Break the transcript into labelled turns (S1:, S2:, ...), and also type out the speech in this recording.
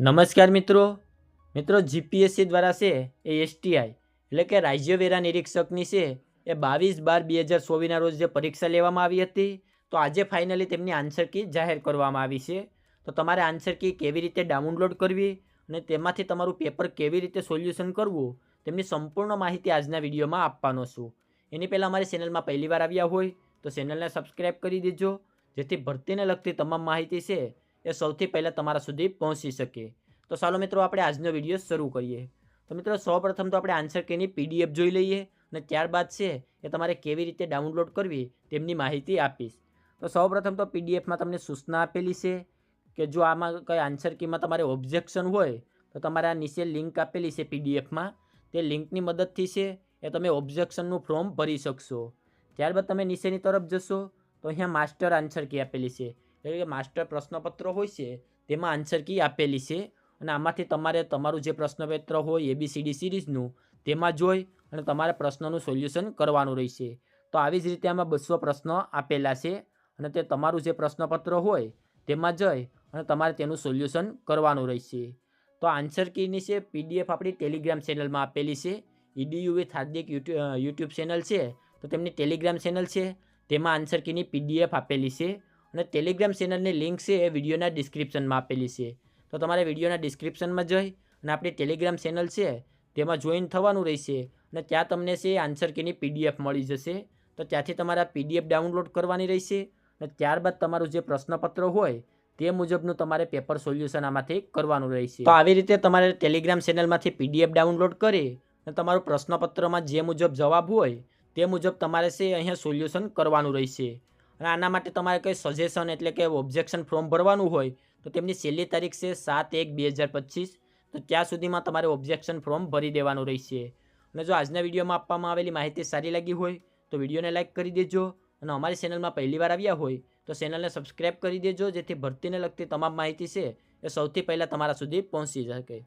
S1: નમસ્કાર મિત્રો જીપીએસસી દ્વારા છે એ એસટીઆઈ એટલે કે રાજ્ય વેરા નિરીક્ષકની છે એ 22/12/2024ના રોજ જે પરીક્ષા લેવામાં આવી હતી તો આજે ફાઇનલી તેમની આન્સર કી જાહેર કરવામાં આવી છે। તો તમારે આન્સર કી કેવી રીતે ડાઉનલોડ કરવી અને તેમાંથી તમારું પેપર કેવી રીતે સોલ્યુશન કરવું તેમની સંપૂર્ણ માહિતી આજના વિડીયોમાં આપવાનો છું। એની પહેલાં અમારી ચેનલમાં પહેલીવાર આવ્યા હોય તો ચેનલને સબસ્ક્રાઈબ કરી દેજો જેથી ભરતીને લગતી તમામ માહિતી છે એ સૌથી પહેલાં તમારા સુધી પહોંચી શકે। તો ચાલો મિત્રો આપણે આજનો વિડીયો શરૂ કરીએ। તો મિત્રો સૌપ્રથમ તો આપણે આન્સર કીની પીડીએફ જોઈ લઈએ અને ત્યારબાદ છે એ તમારે કેવી રીતે ડાઉનલોડ કરવી તેમની માહિતી આપીશ। તો સૌપ્રથમ તો પીડીએફમાં તમને સૂચના આપેલી છે કે જો આમાં કંઈ આન્સર કીમાં તમારે ઓબ્જેક્શન હોય તો તમારે આ નીચે લિંક આપેલી છે પીડીએફમાં, તે લિંકની મદદથી છે એ તમે ઓબ્જેક્શનનું ફોર્મ ભરી શકશો। ત્યારબાદ તમે નીચેની તરફ જશો તો અહીંયા માસ્ટર આન્સર કી આપેલી છે એટલે કે માસ્ટર પ્રશ્નપત્ર હોય છે તેમાં આન્સર કી આપેલી છે અને આમાંથી તમારે તમારું જે પ્રશ્નપત્ર હોય એબીસીડી સિરીઝનું તેમાં જોઈ અને તમારે પ્રશ્નનું સોલ્યુશન કરવાનું રહેશે। તો આવી જ રીતે આમાં 200 પ્રશ્નો આપેલા છે અને તે તમારું જે પ્રશ્નપત્ર હોય તેમાં જઈ અને તમારે તેનું સોલ્યુશન કરવાનું રહેશે। તો આન્સર કીની છે પીડીએફ આપણી ટેલિગ્રામ ચેનલમાં આપેલી છે। EDU with Hardik YouTube channel છે તો તેમની ટેલિગ્રામ ચેનલ છે તેમાં આન્સર કીની પીડીએફ આપેલી છે અને ટેલિગ્રામ ચેનલની લિંક છે એ વિડીયોના ડિસ્ક્રિપ્શનમાં આપેલી છે। તો તમારે વિડીયોના ડિસ્ક્રિપ્શનમાં જઈ અને આપણી ટેલિગ્રામ ચેનલ છે તેમાં જોઈન થવાનું રહેશે અને ત્યાં તમને છે આન્સર કીની પીડીએફ મળી જશે। તો ત્યાંથી તમારે આ પીડીએફ ડાઉનલોડ કરવાની રહેશે અને ત્યારબાદ તમારું જે પ્રશ્નપત્ર હોય તે મુજબનું તમારે પેપર સોલ્યુશન આમાંથી કરવાનું રહેશે। તો આવી રીતે તમારે ટેલિગ્રામ ચેનલમાંથી પીડીએફ ડાઉનલોડ કરી અને તમારું પ્રશ્નપત્રમાં જે મુજબ જવાબ હોય તે મુજબ તમારે છે અહીંયા સોલ્યુશન કરવાનું રહેશે। અને આના માટે તમારે કંઈ સજેશન એટલે કે ઓબ્જેક્શન ફોર્મ ભરવાનું હોય તો તેમની છેલ્લી તારીખ છે 7/1/2025। તો ત્યાં સુધીમાં તમારે ઓબ્જેક્શન ફોર્મ ભરી દેવાનું રહેશે। અને જો આજના વિડીયોમાં આપવામાં આવેલી માહિતી સારી લાગી હોય તો વિડીયોને લાઇક કરી દેજો અને અમારી ચેનલમાં પહેલીવાર આવ્યા હોય તો ચેનલને સબસ્ક્રાઈબ કરી દેજો જેથી ભરતીને લગતી તમામ માહિતી છે એ સૌથી પહેલાં તમારા સુધી પહોંચી શકે।